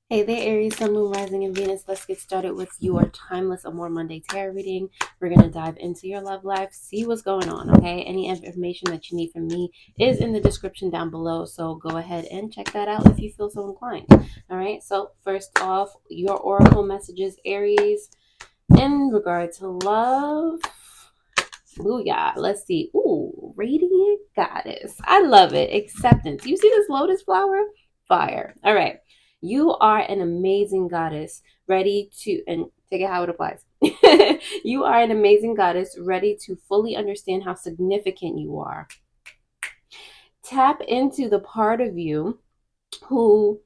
Hey there, Aries, Sun, Moon, Rising, and Venus. Let's get started with your timeless Amor Monday tarot reading. We're going to dive into your love life, see what's going on, okay? Any information that you need from me is in the description down below, so go ahead and check that out if you feel so inclined. All right, so first off, your oracle messages, Aries, in regard to love. Ooh, yeah, let's see. Ooh, radiant goddess. I love it. Acceptance. You see this lotus flower? Fire. All right. You are an amazing goddess, ready to, and take it how it applies. You are an amazing goddess, ready to fully understand how significant you are. Tap into the part of you who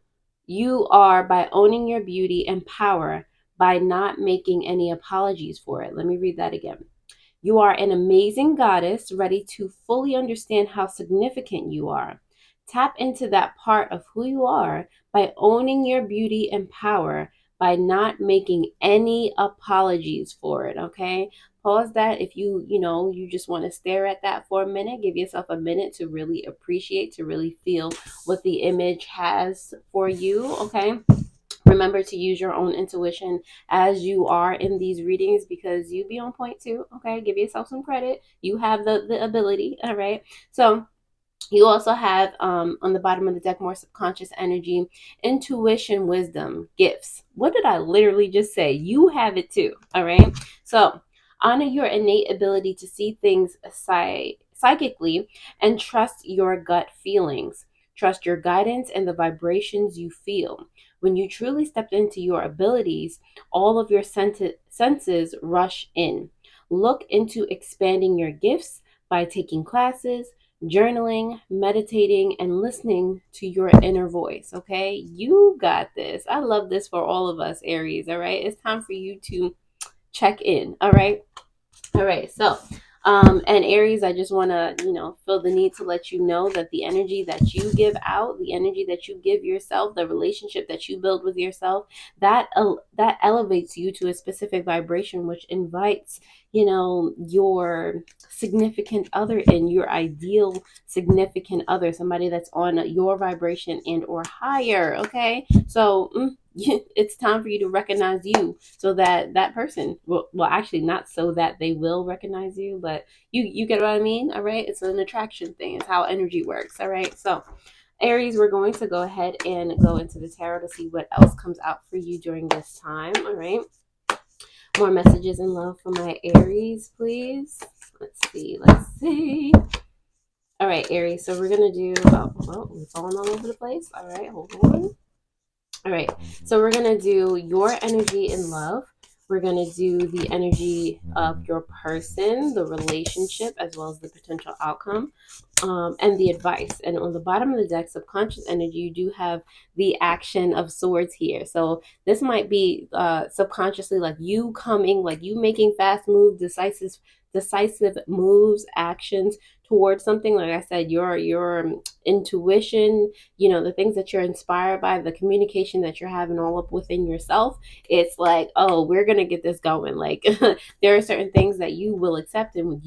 you are by owning your beauty and power by not making any apologies for it. Let me read that again. You are an amazing goddess, ready to fully understand how significant you are. Tap into that part of who you are by owning your beauty and power by not making any apologies for it, okay? Pause that if you just want to stare at that for a minute. Give yourself a minute to really appreciate, to really feel what the image has for you, okay? Remember to use your own intuition as you are in these readings because you be on point too, okay? Give yourself some credit. You have the ability, all right? So you also have on the bottom of the deck more subconscious energy, intuition, wisdom, gifts. What did I literally just say? You have it too, all right? So honor your innate ability to see things psychically and trust your gut feelings. Trust your guidance and the vibrations you feel. When you truly step into your abilities, all of your senses rush in. Look into expanding your gifts by taking classes, journaling, meditating, and listening to your inner voice. Okay, you got this. I love this for all of us, Aries. All right, it's time for you to check in. All right. All right, so and Aries, I just want to, feel the need to let you know that the energy that you give out, the energy that you give yourself, the relationship that you build with yourself, that elevates you to a specific vibration, which invites, your significant other in, your ideal significant other, somebody that's on your vibration and or higher. Okay, so it's time for you to recognize you so that that person well actually not so that they will recognize you, but you get what I mean. All right, it's an attraction thing. It's how energy works. All right, so Aries, we're going to go ahead and go into the tarot to see what else comes out for you during this time. All right, more messages in love for my Aries, please. Let's see. All right, Aries, so we're gonna do we're falling all over the place. All right, hold on. All right, so we're gonna do your energy in love. We're gonna do the energy of your person, the relationship, as well as the potential outcome, and the advice. And on the bottom of the deck, subconscious energy, you do have the action of swords here. So this might be subconsciously like you coming, like you making fast moves, decisive moves, actions towards something. Like I said, your intuition, the things that you're inspired by, the communication that you're having all up within yourself. It's like, oh, we're gonna get this going. Like there are certain things that you will accept and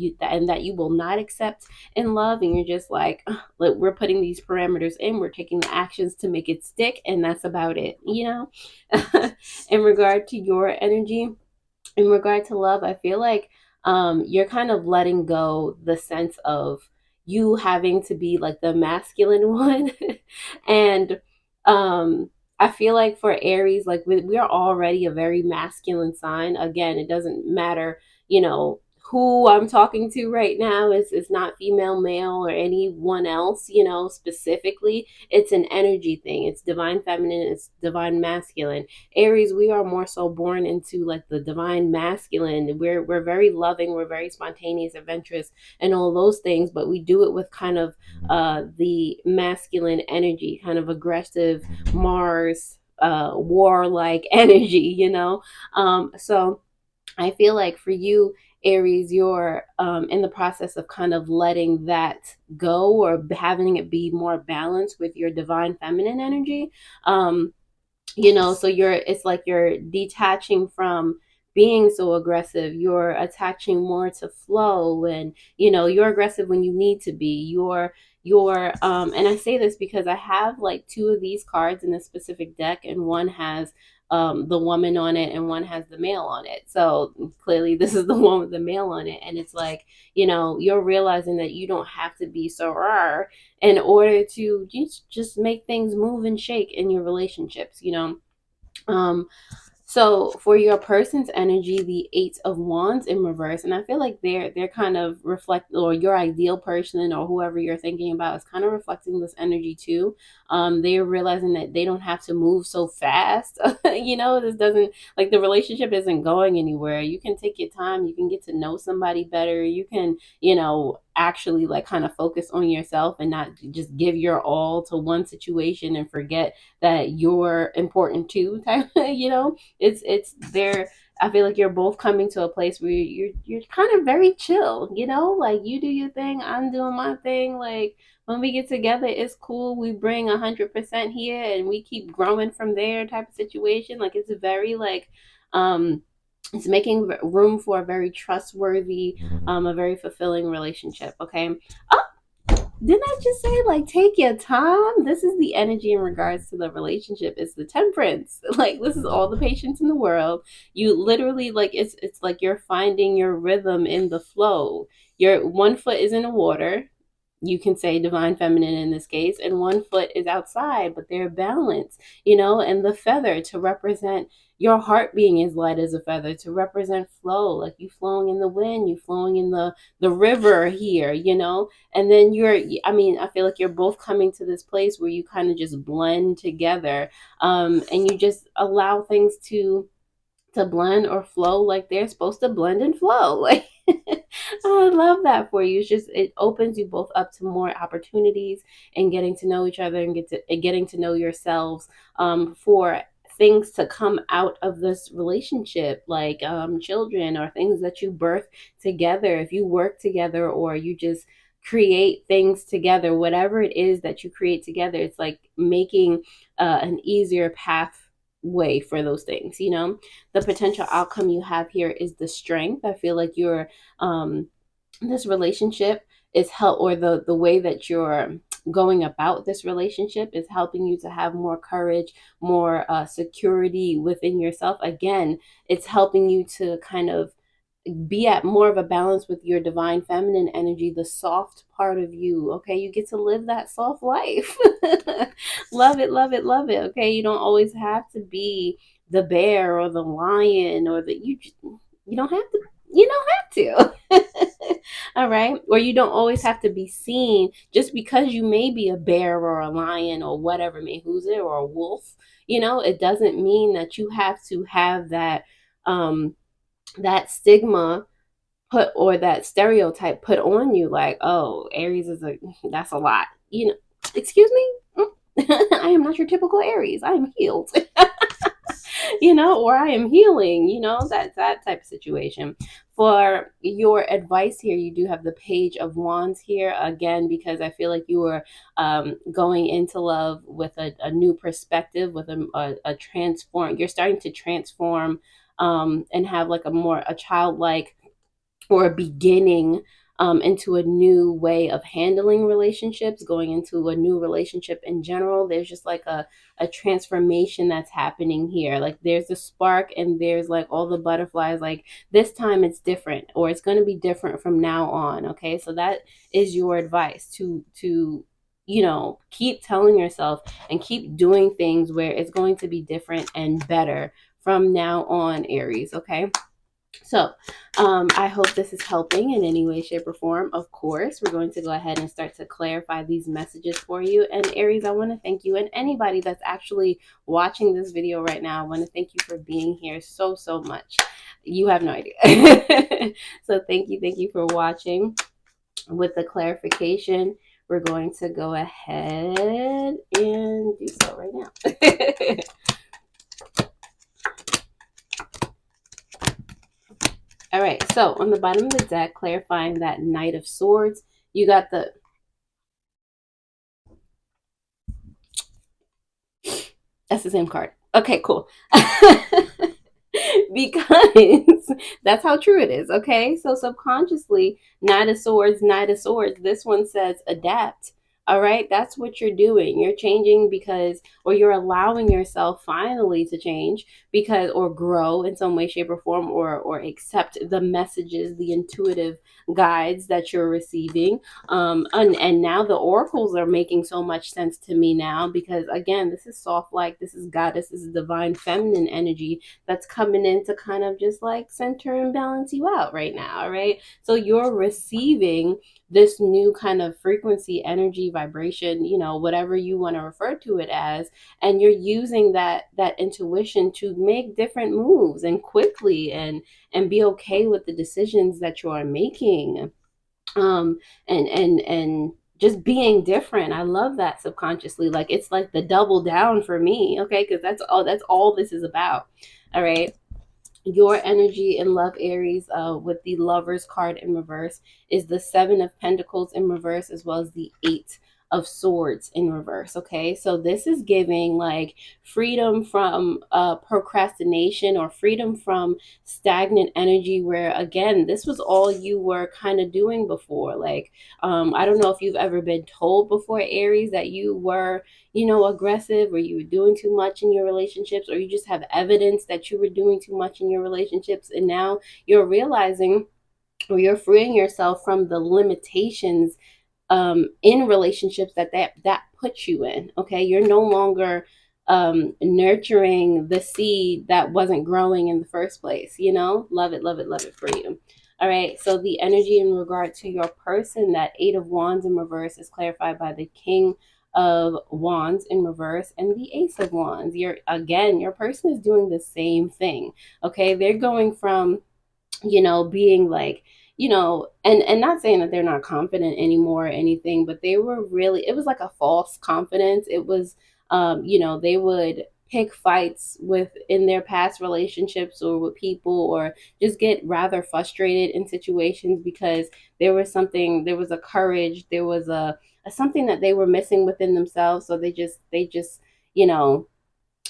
that you will not accept in love, and you're just like, we're putting these parameters in, we're taking the actions to make it stick, and that's about it. In regard to your energy, in regard to love, I feel like you're kind of letting go the sense of you having to be like the masculine one. And I feel like for Aries, like we are already a very masculine sign. Again, it doesn't matter, who I'm talking to right now. It's not female, male, or anyone else, specifically. It's an energy thing. It's divine feminine, it's divine masculine. Aries, we are more so born into like the divine masculine. We're very loving, we're very spontaneous, adventurous, and all those things, but we do it with kind of the masculine energy, kind of aggressive Mars, warlike energy, So I feel like for you, Aries, you're in the process of kind of letting that go or having it be more balanced with your divine feminine energy. So it's like you're detaching from being so aggressive. You're attaching more to flow, and you're aggressive when you need to be. You're your and I say this because I have like two of these cards in a specific deck, and one has the woman on it and one has the male on it. So clearly this is the one with the male on it, and it's like, you know, you're realizing that you don't have to be so rare in order to just make things move and shake in your relationships, you know. um so for your person's energy, the Eight of Wands in reverse, and I feel like they're kind of reflect, or your ideal person or whoever you're thinking about is kind of reflecting this energy too. They're realizing that they don't have to move so fast. You know, this doesn't, like, the relationship isn't going anywhere. You can take your time. You can get to know somebody better. You can, you know, actually like kind of focus on yourself and not just give your all to one situation and forget that you're important too. Type, you know, it's there. I feel like you're both coming to a place where you're kind of very chill, you know, like you do your thing, I'm doing my thing. Like when we get together, it's cool. We bring 100% here and we keep growing from there type of situation. Like it's very like it's making room for a very trustworthy, a very fulfilling relationship. Okay. Oh, didn't I just say, like, take your time? This is the energy in regards to the relationship. It's the temperance. Like, this is all the patience in the world. You literally, like, it's like you're finding your rhythm in the flow. Your one foot is in the water, you can say divine feminine in this case, and one foot is outside, but they're balanced, you know, and the feather to represent your heart being as light as a feather, to represent flow, like you flowing in the wind, you flowing in the river here, you know. And then I mean, I feel like you're both coming to this place where you kind of just blend together, and you just allow things to blend or flow like they're supposed to blend and flow. Like I love that for you. It's just, it opens you both up to more opportunities and getting to know each other and getting to know yourselves, for things to come out of this relationship, like children or things that you birth together, if you work together or you just create things together, whatever it is that you create together, it's like making an easier path way for those things, you know. The potential outcome you have here is the strength. I feel like you're this relationship is help, or the way that you're going about this relationship is helping you to have more courage, more security within yourself. Again, it's helping you to kind of be at more of a balance with your divine feminine energy, the soft part of you. Okay, you get to live that soft life. Love it, love it, love it. Okay, you don't always have to be the bear or the lion or you don't have to, you don't have to. All right, or you don't always have to be seen. Just because you may be a bear or a lion or whatever, may who's it, or a wolf, you know, it doesn't mean that you have to have that stigma put, or that stereotype put on you, like, oh, Aries is that's a lot, you know. Excuse me. I am not your typical Aries. I am healed. You know, or I am healing, you know, that type of situation. For your advice here, you do have the Page of Wands here again, because I feel like you are going into love with a new perspective, with a transform. You're starting to transform, and have like a childlike, or beginning into a new way of handling relationships, going into a new relationship in general. There's just like a transformation that's happening here. Like there's a spark and there's like all the butterflies. Like this time it's different, or it's going to be different from now on. Okay, so that is your advice to you know, keep telling yourself and keep doing things where it's going to be different and better from now on, Aries. Okay. So, I hope this is helping in any way, shape, or form. Of course, we're going to go ahead and start to clarify these messages for you. And Aries, I want to thank you. And anybody that's actually watching this video right now, I want to thank you for being here so, so much. You have no idea. So thank you for watching. With the clarification, we're going to go ahead and do so right now. All right, so on the bottom of the deck, clarifying that Knight of Swords, you got that's the same card. Okay, cool. Because that's how true it is, okay? So subconsciously, Knight of Swords, Knight of Swords, this one says adapt. All right, that's what you're doing. You're changing because, or you're allowing yourself finally to change because, or grow in some way, shape, or form, or accept the messages, the intuitive guides that you're receiving. And now the oracles are making so much sense to me now because, again, this is soft light, this is goddess, this is divine feminine energy that's coming in to kind of just like center and balance you out right now. All right, so you're receiving this new kind of frequency, energy, vibration, whatever you want to refer to it as, and you're using that intuition to make different moves and quickly, and be okay with the decisions that you are making. And just being different. I love that subconsciously. Like, it's like the double down for me, okay? Because that's all this is about. All right, your energy in love, Aries, with the Lovers card in reverse, is the Seven of Pentacles in reverse, as well as the Eight of Swords in reverse. Okay, so this is giving like freedom from procrastination, or freedom from stagnant energy, where again, this was all you were kind of doing before. Like, I don't know if you've ever been told before, Aries, that you were, aggressive, or you were doing too much in your relationships, or you just have evidence that you were doing too much in your relationships. And now you're realizing, or you're freeing yourself from the limitations in relationships that puts you in. Okay, you're no longer nurturing the seed that wasn't growing in the first place. Love it, love it, love it for you. All right, so the energy in regard to your person, that Eight of Wands in reverse, is clarified by the King of Wands in reverse and the Ace of Wands. Your person is doing the same thing. Okay, they're going from being like, and not saying that they're not confident anymore or anything, but they were really, it was like a false confidence. It was, they would pick fights with in their past relationships or with people, or just get rather frustrated in situations because there was a courage, there was a something that they were missing within themselves. So they just, you know,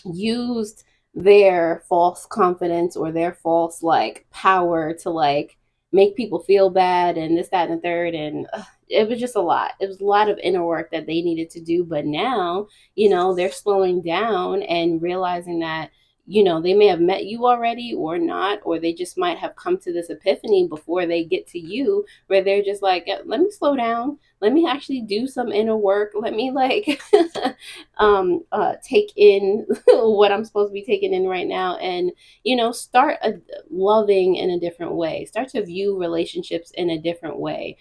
used their false confidence or their false like power to like make people feel bad and this, that, and the third. And it was just a lot. It was a lot of inner work that they needed to do. But now, they're slowing down and realizing that, they may have met you already or not, or they just might have come to this epiphany before they get to you, where they're just like, "Yeah, let me slow down. Let me actually do some inner work. Let me like take in what I'm supposed to be taking in right now, and start loving in a different way, start to view relationships in a different way,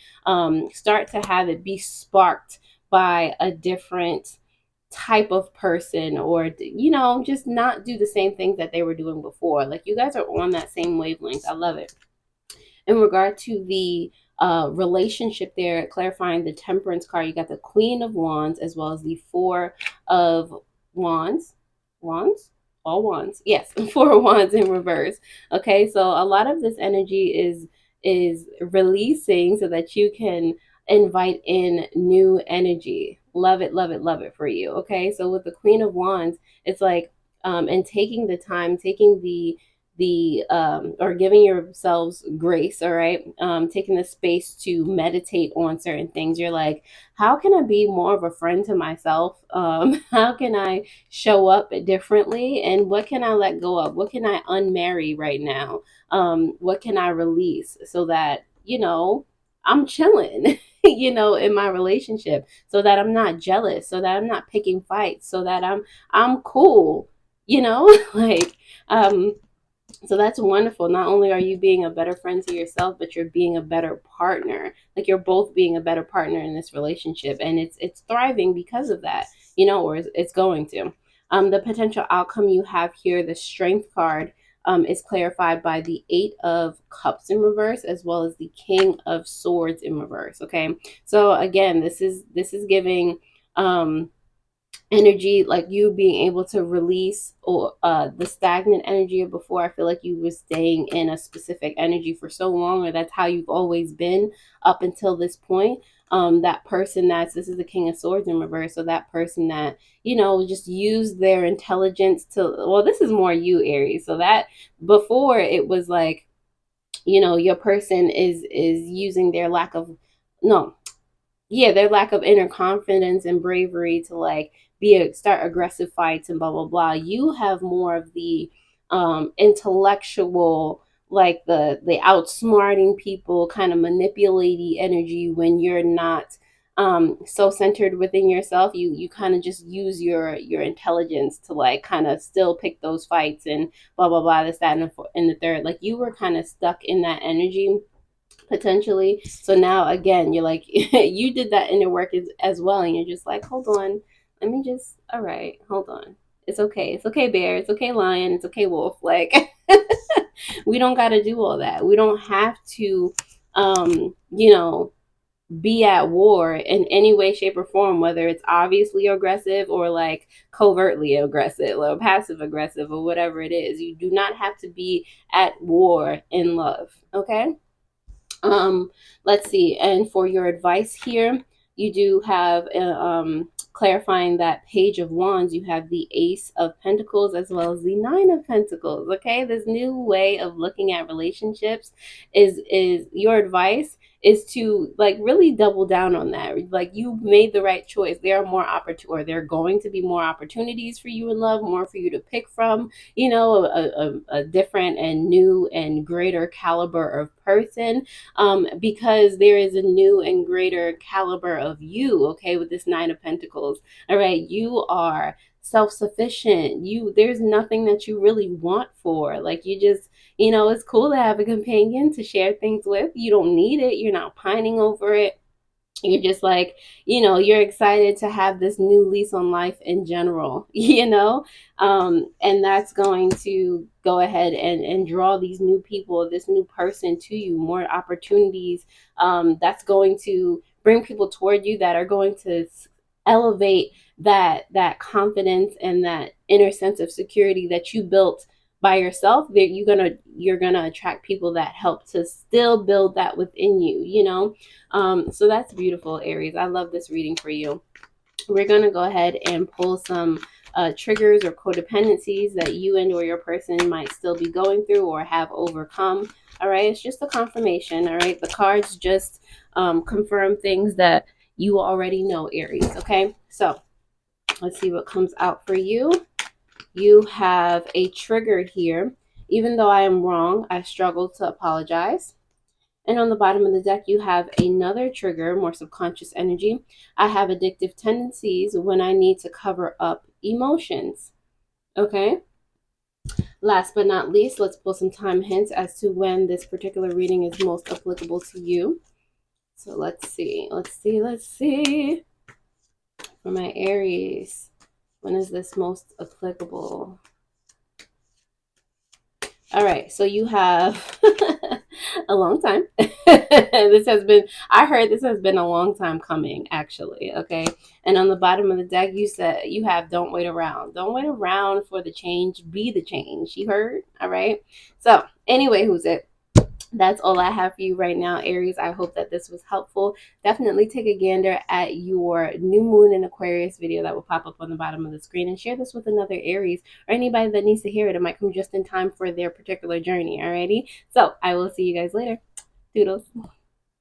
start to have it be sparked by a different type of person, or just not do the same things that they were doing before. Like, you guys are on that same wavelength. I love it. In regard to the relationship there, clarifying the Temperance card, you got the Queen of Wands as well as the Four of Wands. Wands? All wands. Yes, Four of Wands in reverse. Okay, so a lot of this energy is releasing so that you can invite in new energy. Love it, love it, love it for you. Okay, so with the Queen of Wands, it's like, and taking the time, taking the or giving yourselves grace. All right, taking the space to meditate on certain things. You're like, how can I be more of a friend to myself? How can I show up differently, and what can I let go of? What can I unmarry right now? What can I release so that I'm chilling in my relationship, so that I'm not jealous, so that I'm not picking fights, so that I'm cool, like, so that's wonderful. Not only are you being a better friend to yourself, but you're being a better partner. Like, you're both being a better partner in this relationship, and it's thriving because of that, or it's going to. The potential outcome you have here, the Strength card, is clarified by the Eight of Cups in reverse, as well as the King of Swords in reverse. Okay, so again, this is giving energy, like you being able to release, or the stagnant energy of before. I feel like you were staying in a specific energy for so long, or that's how you've always been up until this point. That person this is the King of Swords in reverse, so that person that just used their intelligence to, well, this is more you, Aries. So that before, it was like, your person is using their lack of, no, yeah, their lack of inner confidence and bravery to like start aggressive fights and blah blah blah. You have more of the intellectual, like the outsmarting people, kind of manipulating energy when you're not so centered within yourself. You kind of just use your intelligence to like kind of still pick those fights and blah blah blah, this that and the third. Like you were kind of stuck in that energy potentially. So now again, you're like you did that inner work as well, and you're just like, hold on, let me just, all right, hold on. It's okay, bear. It's okay, lion. It's okay, wolf. Like we don't got to do all that. We don't have to, you know, be at war in any way, shape, or form, whether it's obviously aggressive or like covertly aggressive or passive aggressive or whatever it is. You do not have to be at war in love. Okay. Um, let's see. And for your advice here, you do have clarifying that page of wands. You have the ace of pentacles as well as the nine of pentacles. Okay, this new way of looking at relationships is your advice is to like really double down on that. Like you made the right choice. There are more or there are going to be more opportunities for you in love, more for you to pick from. You know, a different and new and greater caliber of person, because there is a new and greater caliber of you, okay, with this nine of pentacles. All right, you are self-sufficient. There's nothing that you really want for, like, you just, it's cool to have a companion to share things with. You don't need it. You're not pining over it. You're just like, you're excited to have this new lease on life in general, and that's going to go ahead and draw these new people, this new person to you, more opportunities. That's going to bring people toward you that are going to elevate that confidence and that inner sense of security that you built by yourself. That you're gonna attract people that help to still build that within you. So that's beautiful, Aries. I love this reading for you. We're going to go ahead and pull some triggers or codependencies that you and or your person might still be going through or have overcome. All right, it's just a confirmation. All right, the cards just confirm things that you already know, Aries. Okay, so let's see what comes out for you. You have a trigger here. Even though I am wrong, I struggle to apologize. And on the bottom of the deck, you have another trigger, more subconscious energy. I have addictive tendencies when I need to cover up emotions. Okay. Last but not least, let's pull some time hints as to when this particular reading is most applicable to you. So let's see. For my Aries, when is this most applicable? All right, so you have a long time. I heard this has been a long time coming, actually. Okay. And on the bottom of the deck, you said you have don't wait around. Don't wait around for the change. Be the change. You heard? All right. So, anyway, who's it? That's all I have for you right now, Aries. I hope that this was helpful. Definitely take a gander at your new moon in Aquarius video that will pop up on the bottom of the screen, and share this with another Aries or anybody that needs to hear it. It might come just in time for their particular journey. Alrighty. So I will see you guys later. Doodles.